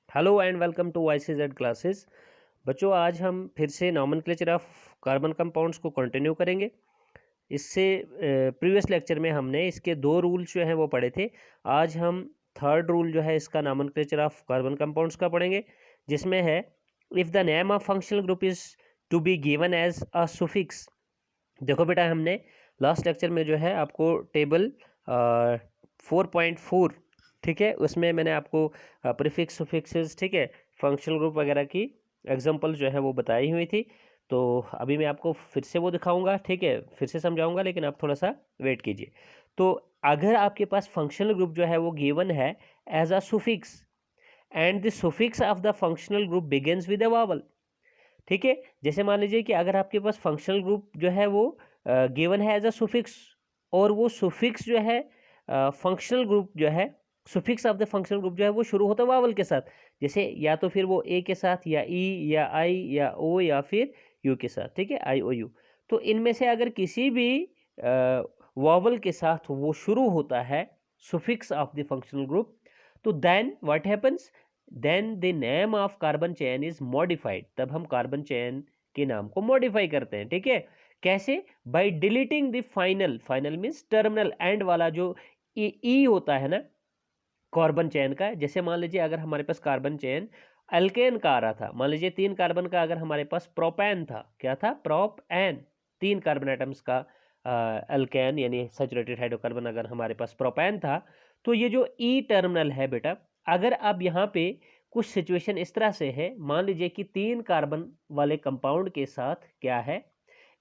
Hello and welcome to YCZ classes. बच्चों, आज हम फिर से नॉमेनक्लेचर ऑफ कार्बन कंपाउंड्स को कंटिन्यू करेंगे। इससे प्रीवियस लेक्चर में हमने इसके दो रूल्स जो हैं वो पढ़े थे। आज हम थर्ड रूल जो है इसका नॉमेनक्लेचर ऑफ कार्बन कंपाउंड्स का पढ़ेंगे, जिसमें है if the name of functional group is to be given as a suffix. देखो बेटा, हमने लास्ट लेक्चर में जो है आपको टेबल 4.4, ठीक है, उसमें मैंने आपको प्रीफिक्स सुफिक्सेस, ठीक है, फंक्शनल ग्रुप वगैरह की एग्जांपल जो है वो बताई हुई थी। तो अभी मैं आपको फिर से वो दिखाऊंगा, ठीक है, फिर से समझाऊंगा, लेकिन आप थोड़ा सा वेट कीजिए। तो अगर आपके पास फंक्शनल ग्रुप जो है वो गिवन है as a suffix and the suffix of the functional group begins with a vowel, ठीक है। जैसे मान लीजिए कि अगर आपके पास फंक्शनल ग्रुप जो है वो गिवन है एज अ सुफिक्स, और वो सुफिक्स जो है फंक्शनल ग्रुप जो है, suffix of the functional group जो है वो शुरू होता है वावल के साथ। जैसे या तो फिर वो ए के साथ, या ई, या आई, या ओ, या फिर यू के साथ, ठीक है, आई ओ यू। तो इनमें से अगर किसी भी वावल के साथ वो शुरू होता है suffix of the functional group, तो then what happens, then the name of carbon chain is modified. तब हम कार्बन चेन के नाम को मॉडिफाई करते हैं, ठीक है। कैसे? By deleting the final, final means terminal end वाला जो ई होता है ना कार्बन चेन का। जैसे मान लीजिए अगर हमारे पास कार्बन चेन अल्केन का आ रहा था, मान लीजिए 3 कार्बन का, अगर हमारे पास प्रोपेन था, क्या था? प्रोप-एन, 3 कार्बन एटम्स का अल्केन यानी सैचुरेटेड हाइड्रोकार्बन अगर हमारे पास प्रोपेन था, तो ये जो ई टर्मिनल है बेटा, अगर अब यहाँ पे कुछ सिचुएशन इस तरह से है, मान लीजिए कि 3 कार्बन वाले कंपाउंड के साथ क्या है,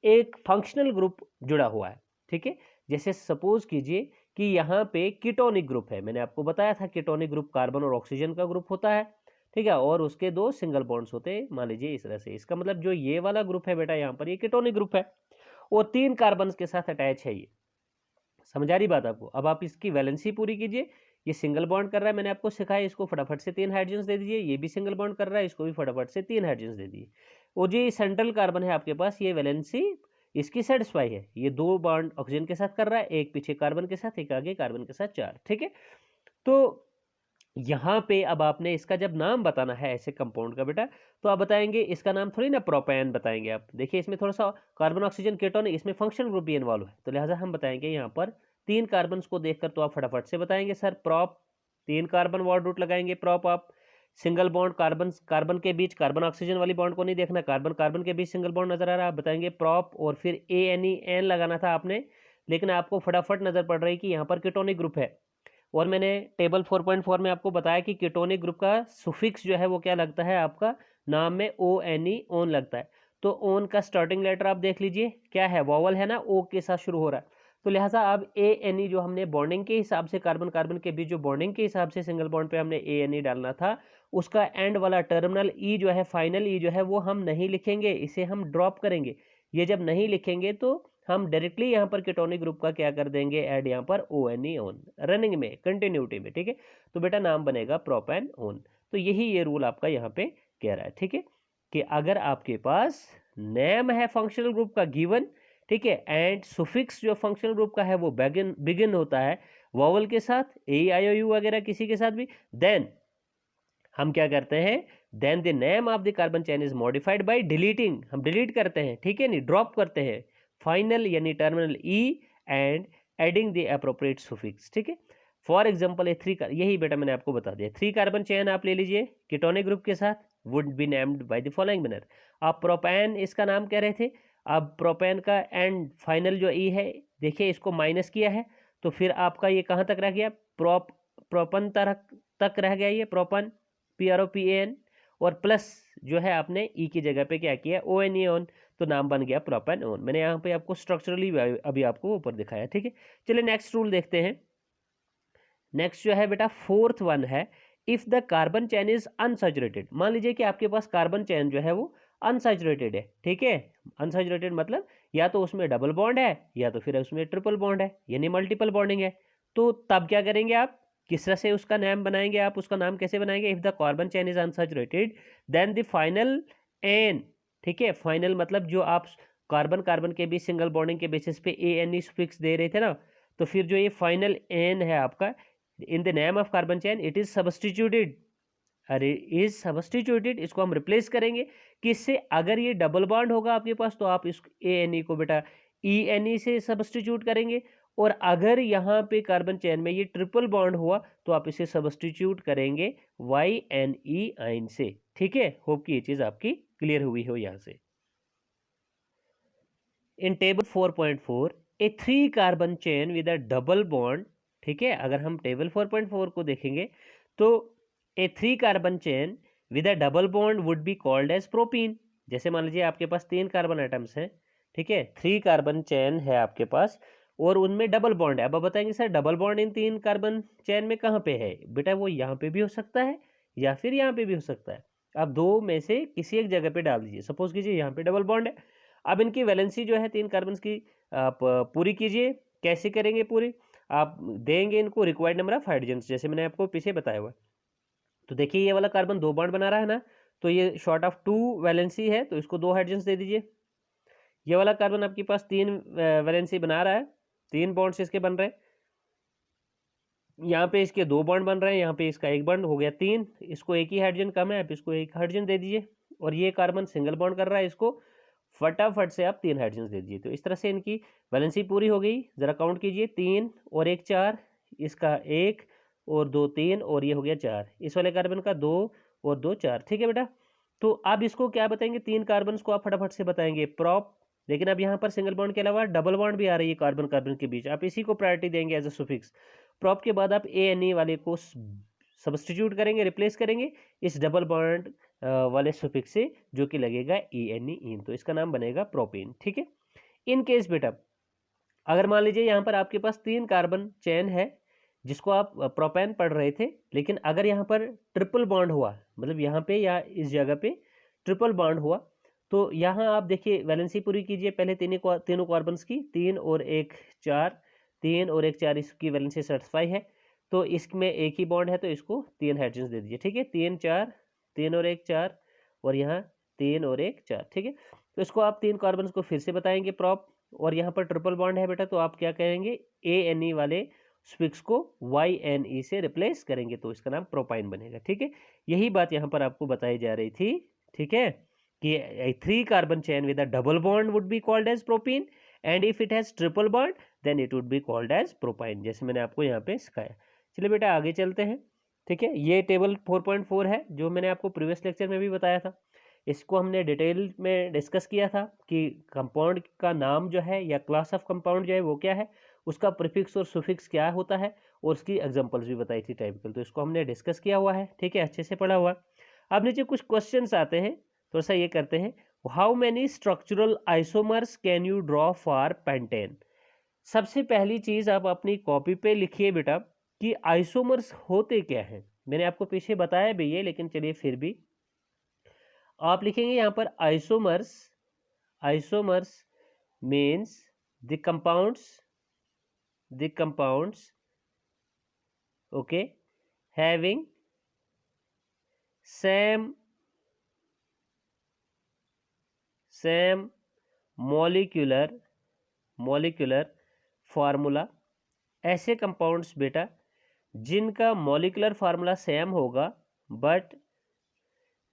एक फंक्शनल ग्रुप जुड़ा हुआ है, ठीक है। जैसे सपोज कीजिए कि यहाँ पे कीटोनिक ग्रुप है, मैंने आपको बताया था कीटोनिक ग्रुप कार्बन और ऑक्सीजन का ग्रुप होता है, ठीक है, और उसके 2 सिंगल बॉन्ड्स होते हैं, मान लीजिए इस तरह से। इसका मतलब जो ये वाला ग्रुप है बेटा, यहाँ पर ये कीटोनिक ग्रुप है और 3 कार्बन के साथ अटैच है ये। समझ आ रही बात आपको? अब आप इसकी वैलेंसी पूरी कीजिए। ये सिंगल बॉन्ड कर रहा है, मैंने आपको सिखाया, इसको फटाफट से 3 हाइड्रोजन्स दे दीजिए। ये भी सिंगल बॉन्ड कर रहा है, इसको भी फटाफट से 3 हाइड्रोजन्स दे दीजिए। और जो ये सेंट्रल कार्बन है आपके पास, ये वैलेंसी इसकी सेटिस्फाई है। ये 2 बॉन्ड ऑक्सीजन के साथ कर रहा है, एक पीछे कार्बन के साथ, एक आगे कार्बन के साथ, 4, ठीक है। तो यहाँ पे अब आपने इसका जब नाम बताना है ऐसे कंपाउंड का बेटा, तो आप बताएंगे इसका नाम थोड़ी ना प्रोपेन बताएंगे आप। देखिए इसमें थोड़ा सा कार्बन ऑक्सीजन केटोन, इसमें फंक्शनल ग्रुप भी इन्वॉल्व है, तो लिहाजा हम बताएंगे यहाँ पर 3 कार्बन को देखकर तो आप फटाफट से बताएंगे sir prop, 3 carbon word root लगाएंगे प्रोप। आप सिंगल बॉन्ड कार्बन कार्बन के बीच, कार्बन ऑक्सीजन वाली बॉन्ड को नहीं देखना, कार्बन कार्बन के बीच सिंगल बॉन्ड नजर आ रहा है, आप बताएंगे प्रोप, और फिर एन लगाना था आपने, लेकिन आपको फटाफट नजर पड़ रही कि यहाँ पर कीटोनिक ग्रुप है। और मैंने टेबल 4.4 में आपको बताया कि कीटोनिक ग्रुप का सुफिक्स जो है वो क्या लगता है, आपका नाम में ओ एन ई, ओन लगता है। तो ओन का स्टार्टिंग लेटर आप देख लीजिए क्या है, वॉवल है ना, ओ के साथ शुरू हो रहा है। तो लिहाजा अब ए एन ई जो हमने बॉन्डिंग के हिसाब से, कार्बन कार्बन के बीच जो बॉन्डिंग के हिसाब से सिंगल बॉन्ड पे हमने ए एन ई डालना था, उसका एंड वाला टर्मिनल ई जो है, फाइनल ई जो है, वो हम नहीं लिखेंगे, इसे हम ड्रॉप करेंगे। ये जब नहीं लिखेंगे तो हम डायरेक्टली यहाँ पर कीटोनिक ग्रुप का क्या कर देंगे, ऐड यहाँ पर O N E, one, running में, कंटिन्यूटी में, ठीक है। तो बेटा नाम बनेगा प्रोपेन ओन। तो यही ये रूल आपका यहाँ पे कह रहा है, ठीक है, कि अगर आपके पास नेम है फंक्शनल ग्रुप का गिवन, ठीक है, एंड सुफिक्स जो फंक्शनल ग्रुप का है वो बिगिन होता है वॉवल के साथ, ए आई ओ यू वगैरह किसी के साथ भी, देन हम क्या करते हैं, then the name of the carbon chain is modified by deleting, हम डिलीट करते हैं, ठीक है, नहीं ड्रॉप करते हैं, फाइनल यानी terminal E and adding the appropriate suffix, ठीक है। फॉर एग्जांपल ए 3, यही बेटा मैंने आपको बता दिया, 3 कार्बन चेन आप ले लीजिए कीटोनिक ग्रुप के साथ, would be named by the following manner. आप प्रोपेन इसका नाम कह रहे थे, अब प्रोपेन का एंड फाइनल जो ई है, देखिए इसको माइनस किया है, तो फिर आपका ये कहाँ तक रह गया, प्रोपन तक रह गया, ये propane, P R O P A N, और प्लस जो है आपने ई की जगह पे क्या किया, ओ एन ई ओन, तो नाम बन गया प्रोपेन ओन। मैंने यहाँ पे आपको स्ट्रक्चरली अभी आपको ऊपर दिखाया, ठीक है। चलिए नेक्स्ट रूल देखते हैं। नेक्स्ट जो है बेटा फोर्थ वन है, if the carbon chain is unsaturated. मान लीजिए कि आपके पास कार्बन चेन जो है वो अनसैचुरेटेड है, ठीक है। अनसैचुरेटेड मतलब या तो उसमें डबल बॉन्ड है, या तो फिर उसमें ट्रिपल बॉन्ड है, यानी मल्टीपल बॉन्डिंग है। तो तब क्या करेंगे आप, किस तरह से उसका नाम बनाएंगे, आप उसका नाम कैसे बनाएंगे, if the carbon chain is unsaturated then the final ane, ठीक है, फाइनल मतलब जो आप कार्बन कार्बन के बीच सिंगल बॉन्डिंग के बेसिस पे ए एन ई फिक्स दे रहे थे ना, तो फिर जो ये फाइनल एन है आपका, in the name of carbon chain it is substituted अरे इज सब्स्टिट्यूटेड, इसको हम रिप्लेस करेंगे किससे? अगर ये डबल बॉन्ड होगा आपके पास तो आप इस ANE को बेटा ENE से सब्स्टिट्यूट करेंगे, और अगर यहाँ पे कार्बन चेन में ये ट्रिपल बॉन्ड हुआ तो आप इसे सब्स्टिट्यूट करेंगे YNE आइन से। ठीक है, होप कि ये चीज़ आपकी क्लियर हुई हो यहाँ से। In table 4.4 a 3 carbon chain with a double bond, ठीक है, अगर हम टेबल 4.4 को देखेंगे तो a 3 carbon chain with a double bond would be called as propene. जैसे मान लीजिए आपके पास 3 कार्बन एटम्स हैं, ठीक है, 3 कार्बन चेन है आपके पास और उनमें डबल बॉन्ड है। अब आप बताएंगे sir double bond in 3 carbon chain में कहाँ पे है? बेटा वो यहाँ पे भी हो सकता है या फिर यहाँ पे भी हो सकता है। आप दो में से किसी एक जगह पे डाल दीजिए। सपोज कीजिए यहाँ पे डबल बॉन्ड है, अब इनकी वैलेंसी जो है 3 कार्बन की आप पूरी कीजिए। कैसे करेंगे पूरी? आप देंगे इनको रिक्वायर्ड नंबर ऑफ हाइड्रोजन्स, जैसे मैंने आपको पीछे बताया हुआ। तो देखिए ये वाला कार्बन 2 बॉन्ड बना रहा है ना, तो ये शॉर्ट ऑफ 2 वैलेंसी है तो इसको 2 हाइड्रोजन्स दे दीजिए। ये वाला कार्बन आपके पास 3 वैलेंसी बना रहा है, 3 बॉन्ड्स इसके बन रहे हैं। यहाँ पे इसके 2 बॉन्ड बन रहे हैं, यहाँ पे इसका 1 बॉन्ड हो गया 3, इसको एक ही हाइड्रोजन कम है, आप इसको 1 हाइड्रोजन दे दीजिए। और ये कार्बन सिंगल बॉन्ड कर रहा है, इसको फटाफट से आप 3 हाइड्रोजन दे दीजिए। तो इस तरह से इनकी वैलेंसी पूरी हो गई। ज़रा काउंट कीजिए, 3 और 1 4, इसका 1 और 2 3 और ये हो गया 4, इस वाले कार्बन का 2 और 2 4। ठीक है बेटा, तो अब इसको क्या बताएंगे? 3 कार्बन को आप फटाफट से बताएंगे प्रॉप। लेकिन अब यहाँ पर सिंगल बॉन्ड के अलावा डबल बॉन्ड भी आ रही है कार्बन कार्बन के बीच, आप इसी को प्रायोरिटी देंगे एज अ सुफिक्स। प्रॉप के बाद आप ANE वाले को सब्स्टिट्यूट करेंगे, रिप्लेस करेंगे इस डबल बॉन्ड वाले सुफिक्स से, जो कि लगेगा ENE इन, तो इसका नाम बनेगा प्रोपेन। ठीक है, इन केस बेटा अगर मान लीजिए यहाँ पर आपके पास 3 कार्बन चेन है जिसको आप प्रोपेन पढ़ रहे थे, लेकिन अगर यहाँ पर ट्रिपल बॉन्ड हुआ, मतलब यहाँ पे या इस जगह पे ट्रिपल बॉन्ड हुआ, तो यहाँ आप देखिए वैलेंसी पूरी कीजिए पहले तीनों कार्बन्स की, 3 और 1 4, 3 और 1 4, इसकी वैलेंसी सेटिस्फाई है। तो इसमें एक ही बॉन्ड है तो इसको 3 हाइड्रोजन दे दीजिए। ठीक है, 3 4, 3 और 1 4, और यहाँ 3 और 1 4। ठीक है, तो इसको आप 3 कार्बन को फिर से बताएंगे प्रॉप, और यहाँ पर ट्रिपल बॉन्ड है बेटा तो आप क्या कहेंगे? ANE वाले स्पिक्स को YNE से रिप्लेस करेंगे तो इसका नाम प्रोपाइन बनेगा। ठीक है, यही बात यहाँ पर आपको बताई जा रही थी। ठीक है, कि 3 carbon chain with a double bond would be called as propene, and if it has triple bond then it would be called as propyne, जैसे मैंने आपको यहाँ पे सिखाया। चलिए बेटा आगे चलते हैं। ठीक है, ये टेबल 4.4 है जो मैंने आपको प्रीवियस लेक्चर में भी बताया था। इसको हमने डिटेल में डिस्कस किया था कि कंपाउंड का नाम जो है या क्लास ऑफ कंपाउंड जो है वो क्या है, उसका प्रीफिक्स और सुफिक्स क्या होता है, और उसकी एग्जांपल्स भी बताई थी टाइपिकल, तो इसको हमने डिस्कस किया हुआ है। ठीक है, अच्छे से पढ़ा हुआ। अब नीचे कुछ क्वेश्चंस आते हैं, थोड़ा सा ये करते हैं। How many structural isomers can you draw for pentane? सबसे पहली चीज आप अपनी कॉपी पे लिखिए बेटा कि आइसोमर्स होते क्या हैं। मैंने आपको पीछे बताया भी ये, लेकिन चलिए फिर भी आप लिखेंगे यहाँ पर isomers. Isomers means the compounds okay having same molecular formula. ऐसे कंपाउंड्स बेटा जिनका मॉलिक्यूलर फार्मूला सेम होगा बट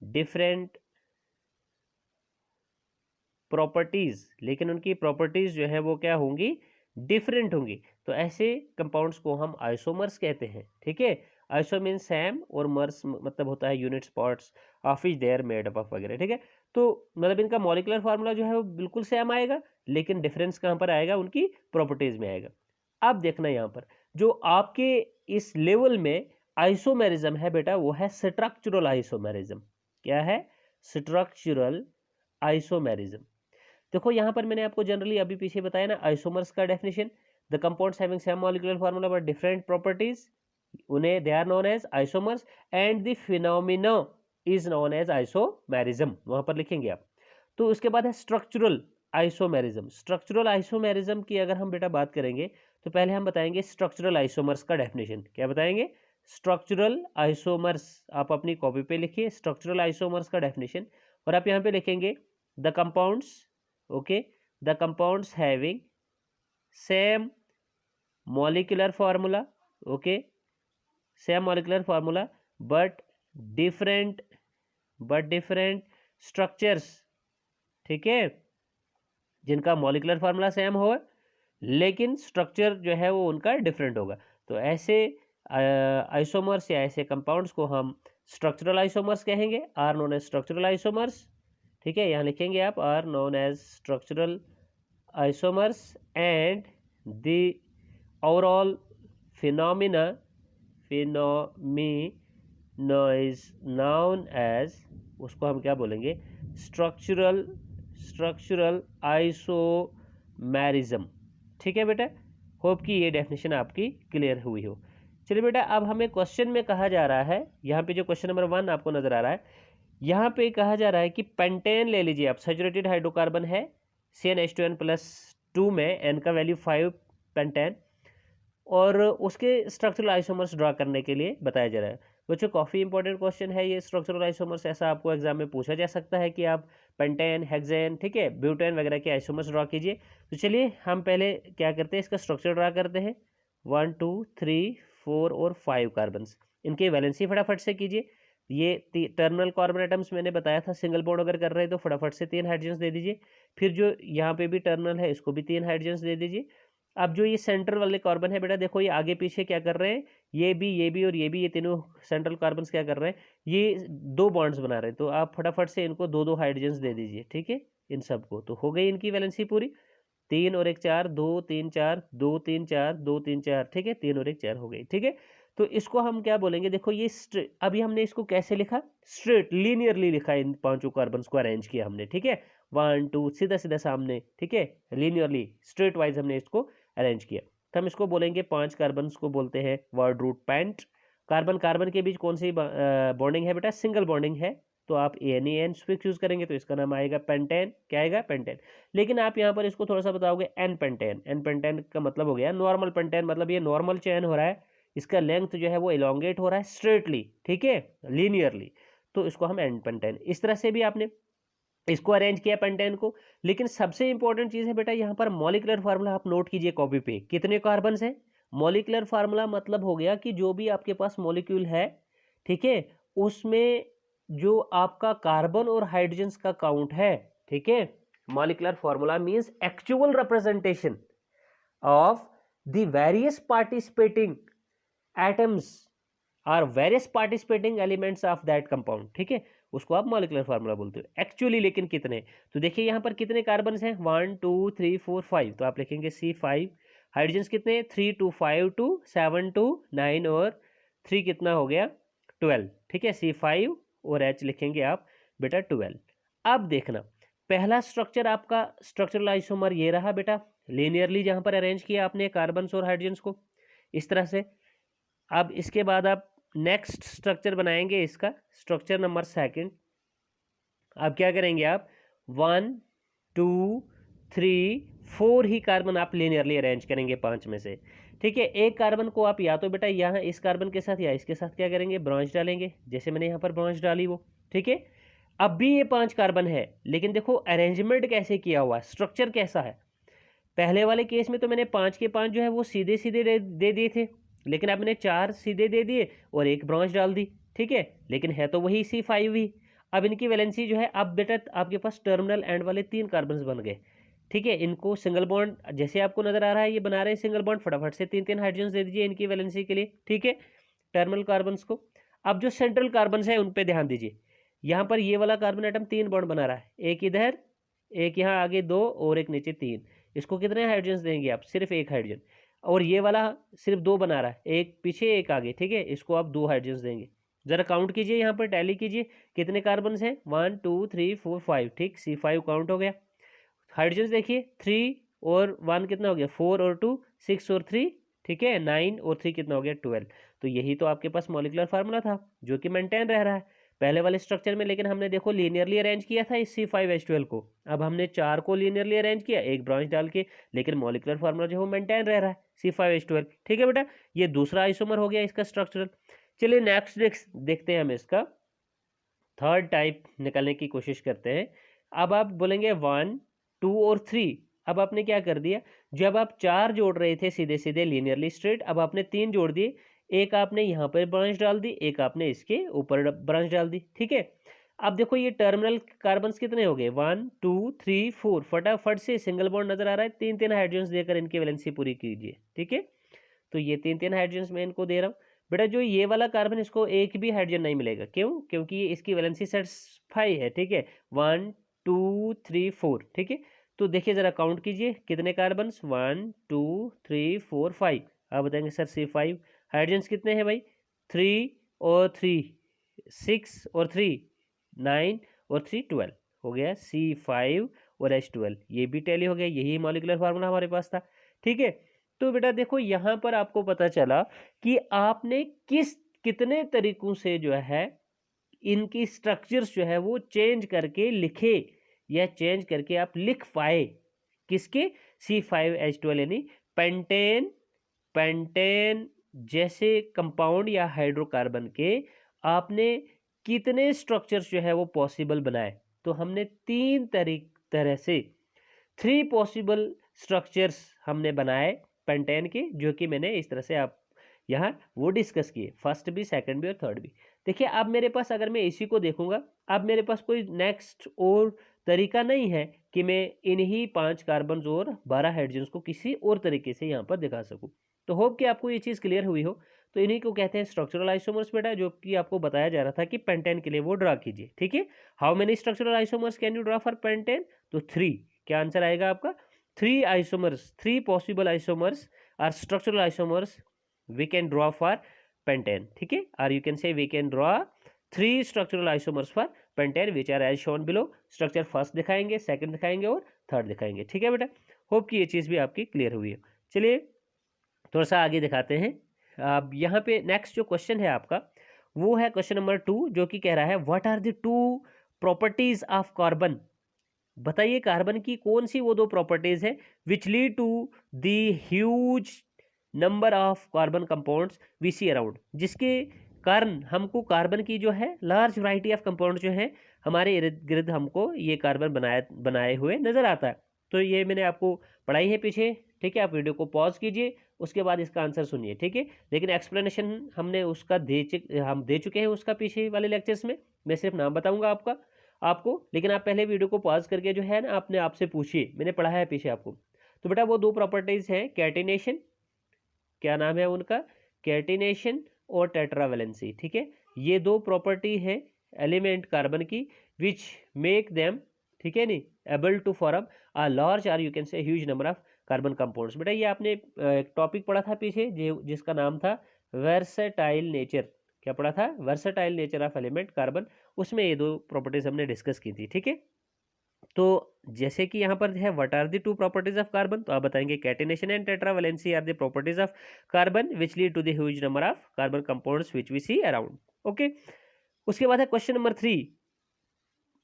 डिफरेंट प्रॉपर्टीज, लेकिन उनकी प्रॉपर्टीज जो है वो क्या होंगी? डिफरेंट होंगी। तो ऐसे कंपाउंड्स को हम आइसोमर्स कहते हैं। ठीक है, आइसो मीन्स सेम और मर्स मतलब होता है unit spots of which they are made up of वगैरह। ठीक है, तो मतलब इनका मॉलिक्यूलर फार्मूला जो है वो बिल्कुल सेम आएगा, लेकिन डिफरेंस कहाँ पर आएगा? उनकी प्रॉपर्टीज में आएगा। अब देखना यहाँ पर जो आपके इस लेवल में आइसोमेरिज्म है बेटा वो है स्ट्रक्चरल आइसोमेरिज्म। क्या है? Structural isomerism. देखो यहाँ पर मैंने आपको जनरली अभी पीछे बताया ना आइसोमर्स का definition, the compounds having same molecular formula but different properties, उन्हें they are known as isomers, and the phenomena is known as isomerism, वहां पर लिखेंगे आप। तो उसके बाद है स्ट्रक्चरल आइसोमेरिज्म। स्ट्रक्चरल आइसोमेरिज्म की अगर हम बेटा बात करेंगे तो पहले हम बताएंगे स्ट्रक्चरल आइसोमर्स का डेफिनेशन। क्या बताएंगे? Structural isomers. आप अपनी कॉपी पे लिखिए स्ट्रक्चरल आइसोमर्स का डेफिनेशन, और आप यहाँ पे लिखेंगे the compounds okay the compounds having same molecular formula, okay same molecular formula but different but different structures, ठीक है, जिनका मॉलिक्यूलर फार्मूला सेम हो लेकिन स्ट्रक्चर जो है वो उनका डिफरेंट होगा। तो ऐसे आइसोमर्स या ऐसे कंपाउंड्स को हम स्ट्रक्चरल आइसोमर्स कहेंगे, are known as structural isomers, ठीक है, यहाँ लिखेंगे आप are known as structural isomers and the overall phenomena is known as, उसको हम क्या बोलेंगे, स्ट्रक्चरल आइसोमेरिज्म, ठीक है बेटा। होप कि ये डेफिनेशन आपकी क्लियर हुई हो। चलिए बेटा, अब हमें क्वेश्चन में कहा जा रहा है, यहाँ पे जो क्वेश्चन नंबर 1 आपको नजर आ रहा है, यहाँ पे कहा जा रहा है कि पेंटेन ले लीजिए आप, सैचुरेटेड हाइड्रोकार्बन है CnH2n+2 में, n का वैल्यू 5 पेंटेन, और उसके स्ट्रक्चरल आइसोमर्स ड्रा करने के लिए बताया जा रहा है। बच्चों काफ़ी इंपॉर्टेंट क्वेश्चन है ये स्ट्रक्चरल आइसोमर्स, ऐसा आपको एग्जाम में पूछा जा सकता है कि आप पेंटेन, हेक्सेन, ठीक है, ब्यूटेन वगैरह के आइसोमर्स ड्रा कीजिए। तो चलिए हम पहले क्या करते हैं, इसका स्ट्रक्चर ड्रा करते हैं। 1 2 3 4 और 5 कार्बन्स, इनके वैलेंसी फटाफट से कीजिए। ये टर्मिनल कार्बन एटम्स मैंने बताया था, सिंगल बॉन्ड अगर कर रहे हैं तो फटाफट से 3 हाइड्रोजन्स दे दीजिए। फिर जो यहाँ पे भी टर्मिनल है इसको भी 3 हाइड्रोजन्स दे दीजिए। अब जो ये सेंटर वाले कार्बन है बेटा, देखो ये आगे पीछे क्या कर रहे हैं, ये भी और ये तीनों सेंट्रल कार्बन क्या कर रहे हैं, ये 2 बॉन्ड्स बना रहे हैं। तो आप फटाफट से इनको 2 हाइड्रोजन्स दे दीजिए, ठीक है, इन सबको। तो हो गई इनकी वैलेंसी पूरी, 3 और 1 4, 2 3 4, 2 3 4, 2 3 4, ठीक है, 3 और 1 4 हो गई, ठीक है। तो इसको हम क्या बोलेंगे, देखो ये अभी हमने इसको कैसे लिखा, स्ट्रेट लीनियरली लिखा, इन 5 कार्बन को अरेंज किया हमने, ठीक है, 1 2 सीधा सीधा सामने, ठीक है, लीनियरली स्ट्रेट वाइज हमने इसको अरेंज किया। तो हम इसको बोलेंगे 5 कार्बन को बोलते हैं word root pent. Carbon carbon के बीच कौन सी बॉन्डिंग है बेटा, सिंगल बॉन्डिंग है, तो आप एन फिक्स यूज करेंगे तो इसका नाम आएगा पेंटेन। क्या आएगा, पेंटेन। लेकिन आप यहाँ पर इसको थोड़ा सा बताओगे एन पेंटेन। एन पेंटेन का मतलब हो गया नॉर्मल पेंटेन, मतलब ये नॉर्मल चयन हो रहा है, इसका लेंथ जो है वो इलोंगेट हो रहा है स्ट्रेटली, ठीक है, लीनियरली, तो इसको हम एन पेंटेन, इस तरह से भी आपने इसको अरेंज किया पेंटेन को। लेकिन सबसे इंपॉर्टेंट चीज है बेटा, यहाँ पर मॉलिक्यूलर फार्मूला आप नोट कीजिए कॉपी पे, कितने कार्बन है। मॉलिक्यूलर फार्मूला मतलब हो गया कि जो भी आपके पास मॉलिक्यूल है, ठीक है, उसमें जो आपका कार्बन और हाइड्रोजन का काउंट है, ठीक है, molecular formula means actual representation of the various participating atoms or various participating elements of that compound, ठीक है, उसको आप मॉलिक्यूलर फार्मूला बोलते हो। एक्चुअली लेकिन कितने, तो देखिए यहाँ पर कितने कार्बन हैं, 1 2 3 4 5, तो आप लिखेंगे C5। हाइड्रोजन कितने, 3 2 5 2 7 2 9 और 3 कितना हो गया, 12, ठीक है, C5 और H लिखेंगे आप बेटा 12। अब देखना पहला स्ट्रक्चर आपका स्ट्रक्चरल आइसोमर ये रहा बेटा, लीनियरली जहां पर अरेंज किया आपने कार्बन और हाइड्रोजन को इस तरह से। अब इसके बाद आप नेक्स्ट स्ट्रक्चर बनाएंगे, इसका स्ट्रक्चर नंबर 2। अब क्या करेंगे आप, 1 2 3 4 ही कार्बन आप लीनियरली अरेंज करेंगे 5 में से, ठीक है। एक कार्बन को आप या तो बेटा यहाँ इस कार्बन के साथ या इसके साथ क्या करेंगे, ब्रांच डालेंगे, जैसे मैंने यहाँ पर ब्रांच डाली वो, ठीक है। अब भी ये 5 कार्बन है, लेकिन देखो अरेंजमेंट कैसे किया हुआ है, स्ट्रक्चर कैसा है। पहले वाले केस में तो मैंने 5 के 5 जो है वो सीधे सीधे दे दिए थे, लेकिन अब मैंने 4 सीधे दे दिए और एक ब्रांच डाल दी, ठीक है, लेकिन है तो वही C5 ही। अब इनकी वैलेंसी जो है, अब बेटा आपके पास टर्मिनल एंड वाले 3 कार्बन बन गए, ठीक है। इनको सिंगल बॉन्ड जैसे आपको नजर आ रहा है ये बना रहे हैं सिंगल बॉन्ड, फटाफट से 3 3 हाइड्रोजन दे दीजिए इनकी वैलेंसी के लिए, ठीक है, टर्मिनल कार्बन को। अब जो सेंट्रल कार्बन है उन पर ध्यान दीजिए, यहाँ पर ये वाला कार्बन एटम 3 बॉन्ड बना रहा है, एक इधर, एक यहाँ आगे 2 और एक नीचे 3। इसको कितने हाइड्रोजन देंगे आप, सिर्फ 1 हाइड्रोजन। और ये वाला सिर्फ 2 बना रहा है, एक पीछे एक आगे, ठीक है, इसको आप 2 हाइड्रोजन देंगे। जरा काउंट कीजिए, यहाँ पर टैली कीजिए कितने कार्बन हैं, 1 2 3 4 5, ठीक, C5 काउंट हो गया। हाइड्रोजन देखिए 3 और 1 कितना हो गया, 4 और 2 6 और 3, ठीक है, 9 और 3 कितना हो गया, 12। तो यही तो आपके पास मॉलिक्यूलर फार्मूला था जो कि मेंटेन रह रहा है पहले वाले स्ट्रक्चर में। लेकिन हमने देखो लीनियरली अरेंज किया था इस C5H12 को, अब हमने 4 को लीनियरली अरेंज किया एक ब्रांच डाल के, लेकिन मॉलिक्यूलर फार्मूला जो है मेंटेन रह रहा है C5H12, ठीक है बेटा। ये दूसरा आइसोमर हो गया इसका स्ट्रक्चरल। चलिए नेक्स्ट देखते हैं हम इसका थर्ड टाइप निकालने की कोशिश करते हैं। अब आप बोलेंगे 1 2 और 3। अब आपने क्या कर दिया, जब आप 4 जोड़ रहे थे सीधे सीधे लीनियरली स्ट्रेट, अब आपने 3 जोड़ दिए, एक आपने यहाँ पर ब्रांच डाल दी, एक आपने इसके ऊपर ब्रांच डाल दी, ठीक है। अब देखो ये टर्मिनल कार्बन्स कितने हो गए, 1 2 3 4, फटाफट से सिंगल बॉन्ड नजर आ रहा है, तीन तीन हाइड्रोजन देकर इनकी वैलेंसी पूरी कीजिए, ठीक है। तो ये तीन तीन हाइड्रोजन मैं इनको दे रहा हूँ। बेटा जो ये वाला कार्बन, इसको एक भी हाइड्रोजन नहीं मिलेगा, क्यों? क्योंकि ये इसकी वैलेंसी सेटिस्फाई है, ठीक है। 1 2 3 4, ठीक है। तो देखिए जरा काउंट कीजिए कितने कार्बन, 1 2 3 4 5। आप बताएंगे सर C5 हाइड्रोजन कितने हैं भाई, 3 और 3 6 और 3 9 और 3 12 हो गया C5 और H12, ये भी टैली हो गया, यही मॉलिक्यूलर फार्मूला हमारे पास था, ठीक है। तो बेटा देखो यहाँ पर आपको पता चला कि आपने कितने तरीकों से जो है इनकी स्ट्रक्चर्स जो है वो चेंज करके लिखे, या चेंज करके आप लिख पाए, किसके, C5H12 यानी पेंटेन, पेंटेन जैसे कंपाउंड या हाइड्रोकार्बन के आपने कितने स्ट्रक्चर्स जो है वो पॉसिबल बनाए। तो हमने तीन तरह से 3 पॉसिबल स्ट्रक्चर्स हमने बनाए पेंटेन के, जो कि मैंने इस तरह से आप यहाँ वो डिस्कस किए, फर्स्ट भी, सेकंड भी और थर्ड भी। देखिए अब मेरे पास, अगर मैं इसी को देखूंगा, अब मेरे पास कोई नेक्स्ट और तरीका नहीं है कि मैं इन्हीं 5 कार्बन और 12 हाइड्रोजन को किसी और तरीके से यहाँ पर दिखा सकूँ। तो होप कि आपको ये चीज़ क्लियर हुई हो। तो इन्हीं को कहते हैं स्ट्रक्चरल आइसोमर्स बेटा, जो कि आपको बताया जा रहा था कि पेंटेन के लिए वो ड्रा कीजिए, ठीक है। How many structural isomers can you draw for pentane? तो 3। क्या आंसर आएगा आपका? 3 isomers, 3 possible isomers are structural isomers we can draw for pentane, ठीक है। or you can say we can draw 3 structural isomers for pentane which are as shown below। Structure first दिखाएंगे, second दिखाएंगे और third दिखाएंगे, ठीक है बेटा। Hope कि ये चीज़ भी आपकी क्लियर हुई है। चलिए थोड़ा सा आगे दिखाते हैं। अब यहाँ पे नेक्स्ट जो क्वेश्चन है आपका, वो है क्वेश्चन नंबर 2, जो कि कह रहा है what are the 2 properties of carbon. बताइए कार्बन की कौन सी वो 2 प्रॉपर्टीज है which lead to the huge number of carbon compounds we see around, जिसके कारण हमको कार्बन की जो है लार्ज वैरायटी ऑफ कंपाउंड जो है हमारे इर्द गिर्द हमको ये कार्बन बनाए हुए नजर आता है। तो ये मैंने आपको पढ़ाई है पीछे, ठीक है। आप वीडियो को पॉज कीजिए, उसके बाद इसका आंसर सुनिए, ठीक है। लेकिन एक्सप्लेनेशन हमने उसका हम दे चुके हैं उसका पीछे वाले लेक्चर्स में। मैं सिर्फ नाम बताऊंगा आपको, लेकिन आप पहले वीडियो को पॉज करके जो है ना आपने आपसे पूछिए, मैंने पढ़ा है पीछे आपको। तो बेटा वो 2 प्रॉपर्टीज हैं, कैटिनेशन, क्या नाम है उनका, कैटिनेशन और टेट्रावेलेंसी, ठीक है। ये 2 प्रॉपर्टी है एलिमेंट कार्बन की विच मेक देम, ठीक है नी, able to form a large or you can say huge number of carbon compounds. बेटा ये आपने एक टॉपिक पढ़ा था पीछे जिसका नाम था वर्सेटाइल नेचर। क्या पढ़ा था? Versatile nature of element carbon. उसमें ये 2 प्रॉपर्टीज हमने डिस्कस की थी, ठीक है। तो जैसे कि यहाँ पर है what are the 2 properties of carbon, तो आप बताएंगे catenation and tetravalency are the properties of carbon which lead to the huge number of carbon compounds which we see around, okay. उसके बाद है question number 3,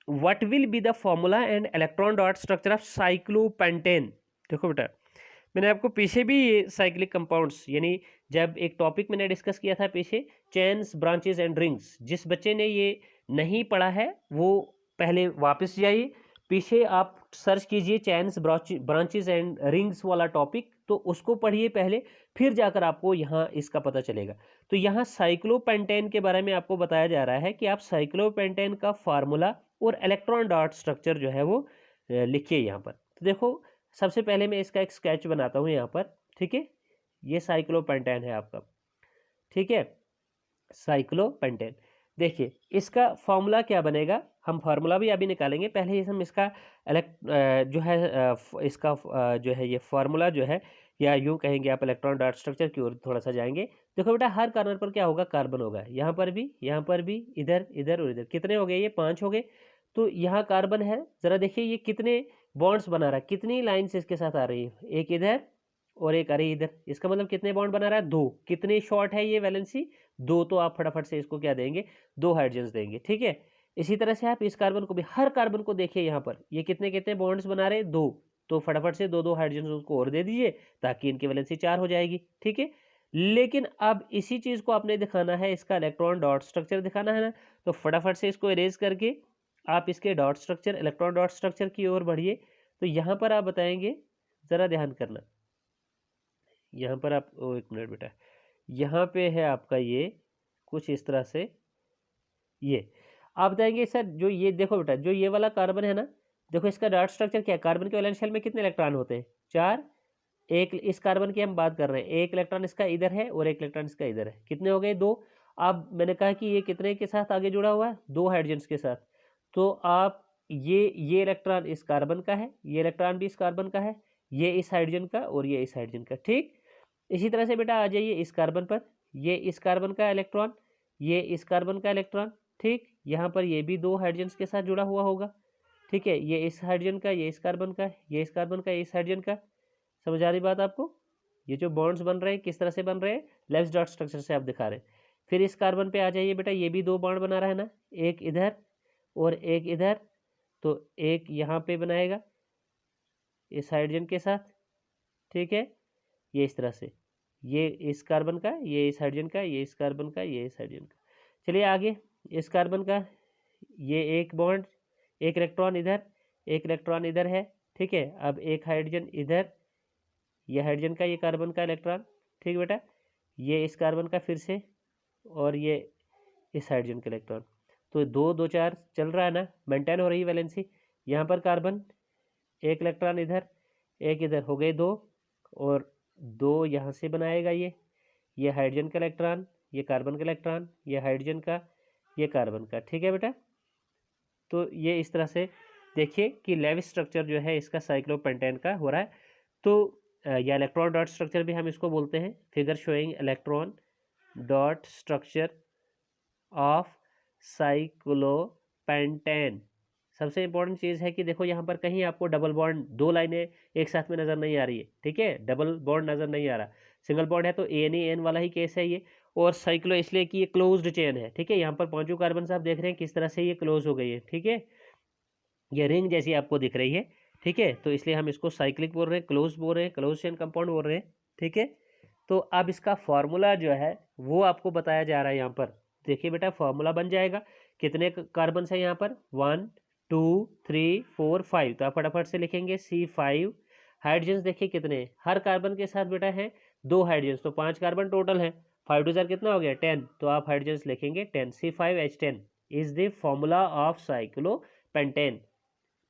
what will be the formula and electron dot structure of cyclopentane. देखो बेटा मैंने आपको पीछे भी ये साइक्लिक कंपाउंड्स, यानी जब एक टॉपिक मैंने डिस्कस किया था पीछे, चेन्स ब्रांचेस एंड रिंग्स, जिस बच्चे ने ये नहीं पढ़ा है वो पहले वापस जाइए पीछे, आप सर्च कीजिए चेन्स ब्रांचेस एंड रिंग्स वाला टॉपिक, तो उसको पढ़िए पहले, फिर जाकर आपको यहाँ इसका पता चलेगा। तो यहाँ साइक्लोपेंटेन के बारे में आपको बताया जा रहा है कि आप साइक्लोपेंटेन का फार्मूला और इलेक्ट्रॉन डॉट स्ट्रक्चर जो है वो लिखिए यहाँ पर। तो देखो सबसे पहले मैं इसका एक स्केच बनाता हूँ यहाँ पर, ठीक है। ये साइक्लोपेंटेन है आपका, ठीक है, साइक्लोपेंटेन। देखिए इसका फॉर्मूला क्या बनेगा, हम फार्मूला भी अभी निकालेंगे, पहले हम इसका जो है इसका जो है ये फार्मूला जो है, या यूँ कहेंगे आप इलेक्ट्रॉन डॉट स्ट्रक्चर की ओर थोड़ा सा जाएंगे। देखो बेटा हर कॉर्नर पर क्या होगा, कार्बन होगा, यहाँ पर भी, यहाँ पर भी, इधर इधर और इधर, कितने हो गए, ये 5 हो गए। तो यहाँ कार्बन है, ज़रा देखिए ये कितने बॉन्ड्स बना रहा है, कितनी लाइन्स इसके साथ आ रही है, एक इधर और एक आ रही इधर, इसका मतलब कितने बॉन्ड बना रहा है, 2। कितने शॉर्ट है ये वैलेंसी, 2, तो आप फटाफट से इसको क्या देंगे, 2 हाइड्रोजन देंगे, ठीक है। इसी तरह से आप इस कार्बन को भी, हर कार्बन को देखिए यहाँ पर ये कितने कितने बॉन्ड्स बना रहे हैं, 2, तो फटाफट से 2 2 हाइड्रोजन उसको और दे दीजिए ताकि इनकी वैलेंसी 4 हो जाएगी, ठीक है। लेकिन अब इसी चीज़ को आपने दिखाना है, इसका इलेक्ट्रॉन डॉट स्ट्रक्चर दिखाना है ना, तो फटाफट से इसको इरेज करके आप इसके dot structure, electron dot structure की ओर बढ़िए। तो यहाँ पर आप बताएंगे, ज़रा ध्यान करना, यहाँ पर आप एक मिनट बेटा, यहाँ पे है आपका ये कुछ इस तरह से ये। आप बताएंगे सर जो ये देखो बेटा, जो ये वाला कार्बन है ना, देखो इसका डार्ट स्ट्रक्चर क्या है, कार्बन के वैलेंस शेल में कितने इलेक्ट्रॉन होते हैं, 4। एक इस कार्बन की हम बात कर रहे हैं, एक इलेक्ट्रॉन इसका इधर है और एक इलेक्ट्रॉन इसका इधर है, कितने हो गए, 2। अब मैंने कहा कि ये कितने के साथ आगे जुड़ा हुआ है, 2 हाइड्रोजन्स के साथ। तो आप ये इलेक्ट्रॉन इस कार्बन का है, ये इलेक्ट्रॉन भी इस कार्बन का है, ये इस हाइड्रोजन का और ये इस हाइड्रोजन का, ठीक। इसी तरह से बेटा आ जाइए इस कार्बन पर, ये इस कार्बन का इलेक्ट्रॉन, ये इस कार्बन का इलेक्ट्रॉन, ठीक। यहाँ पर ये भी 2 हाइड्रोजन्स के साथ जुड़ा हुआ होगा, ठीक है। ये इस हाइड्रोजन का, ये इस कार्बन का, ये इस कार्बन का, ये इस हाइड्रोजन का। समझ आ रही बात आपको? ये जो बॉन्ड्स बन रहे हैं किस तरह से बन रहे हैं, लेफ्ट डॉट स्ट्रक्चर से आप दिखा रहे हैं। फिर इस कार्बन पे आ जाइए बेटा, ये भी 2 बॉन्ड बना रहा है ना, एक इधर और एक इधर। तो एक यहाँ पे बनाएगा इस हाइड्रोजन के साथ, ठीक है। ये इस तरह से, ये इस कार्बन का, ये इस हाइड्रोजन का, ये इस कार्बन का, ये इस हाइड्रोजन का। चलिए आगे, इस कार्बन का ये एक बॉन्ड, एक इलेक्ट्रॉन इधर, एक इलेक्ट्रॉन इधर है, ठीक है। अब एक हाइड्रोजन इधर, ये हाइड्रोजन का, ये कार्बन का इलेक्ट्रॉन, ठीक बेटा। ये इस कार्बन का फिर से, और ये इस हाइड्रोजन का इलेक्ट्रॉन। तो 2 2 4 चल रहा है ना, मेंटेन हो रही है वैलेंसी। यहाँ पर कार्बन, एक इलेक्ट्रॉन इधर, एक इधर, हो गए 2, और 2 यहाँ से बनाएगा ये हाइड्रोजन का इलेक्ट्रॉन, ये कार्बन का इलेक्ट्रॉन, ये हाइड्रोजन का, ये कार्बन का, ठीक है बेटा। तो ये इस तरह से देखिए कि लेविस स्ट्रक्चर जो है इसका साइक्लोपेंटेन का हो रहा है। तो या इलेक्ट्रॉन डॉट स्ट्रक्चर भी हम इसको बोलते हैं, figure showing electron dot structure of cyclopentane. सबसे इंपॉर्टेंट चीज़ है कि देखो यहाँ पर कहीं आपको डबल बॉन्ड, 2 लाइनें एक साथ में नज़र नहीं आ रही है, ठीक है, डबल बॉन्ड नज़र नहीं आ रहा, सिंगल बॉन्ड है। तो एन वाला ही केस है ये। और साइक्लो इसलिए कि ये क्लोज्ड चेन है, ठीक है। यहाँ पर पांचों कार्बन से आप देख रहे हैं किस तरह से ये क्लोज हो गई है, ठीक है, ये रिंग जैसी आपको दिख रही है, ठीक है। तो इसलिए हम इसको साइक्लिक बोल रहे हैं, क्लोज बोल रहे हैं, क्लोज चेन कंपाउंड बोल रहे हैं, ठीक है। तो अब इसका फॉर्मूला जो है वो आपको बताया जा रहा है यहाँ पर। देखिए बेटा, फॉर्मूला बन जाएगा, कितने कार्बन है यहाँ पर, 1 2 3 4 5। तो आप फटाफट से लिखेंगे C5। हाइड्रोजन देखिए कितने, हर कार्बन के साथ बेटा है 2 हाइड्रोजन, तो 5 कार्बन टोटल है, 5 2 4 कितना हो गया, 10। तो आप हाइड्रोजन लिखेंगे 10, C5H10 is the formula of cyclopentane,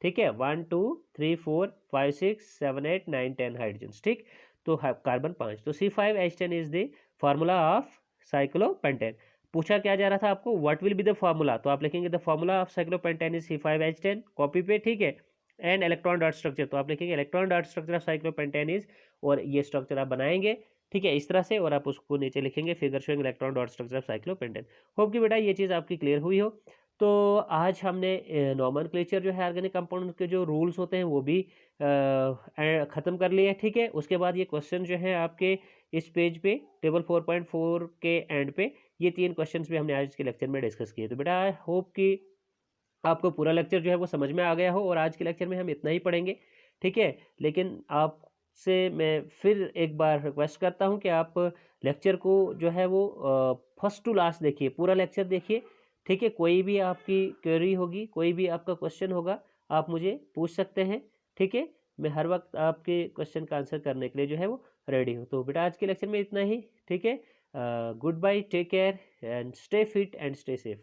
ठीक है। 1 2 3 4 5 6 7 8 9 10 हाइड्रोजन, ठीक। तो कार्बन 5, तो C5H10 is the formula of cyclopentane. पूछा क्या जा रहा था आपको, what will be the formula, तो आप लिखेंगे the formula of cyclopentane is C5H10, copy पे, ठीक है। एंड इलेक्ट्रॉन डॉट स्ट्रक्चर, तो आप लिखेंगे electron dot structure of cyclopentane is, और ये स्ट्रक्चर आप बनाएंगे, ठीक है, इस तरह से, और आप उसको नीचे लिखेंगे figure showing electron dot structure of cyclopentane. Hope कि बेटा ये चीज़ आपकी क्लियर हुई हो। तो आज हमने नॉमेनक्लेचर जो है ऑर्गेनिक कंपाउंड के जो रूल्स होते हैं वो भी ख़त्म कर लिए, ठीक है। उसके बाद ये क्वेश्चन जो है आपके इस पेज पे टेबल 4.4 के एंड पे, ये 3 क्वेश्चंस भी हमने आज के लेक्चर में डिस्कस किए। तो बेटा आई होप कि आपको पूरा लेक्चर जो है वो समझ में आ गया हो, और आज के लेक्चर में हम इतना ही पढ़ेंगे, ठीक है। लेकिन आपसे मैं फिर एक बार रिक्वेस्ट करता हूँ कि आप लेक्चर को जो है वो फर्स्ट टू लास्ट देखिए, पूरा लेक्चर देखिए, ठीक है। कोई भी आपकी क्वेरी होगी, कोई भी आपका क्वेश्चन होगा, आप मुझे पूछ सकते हैं, ठीक है। मैं हर वक्त आपके क्वेश्चन का आंसर करने के लिए जो है वो रेडी हूँ। तो बेटा आज के लेक्चर में इतना ही, ठीक है। Good bye, take care and stay fit and stay safe.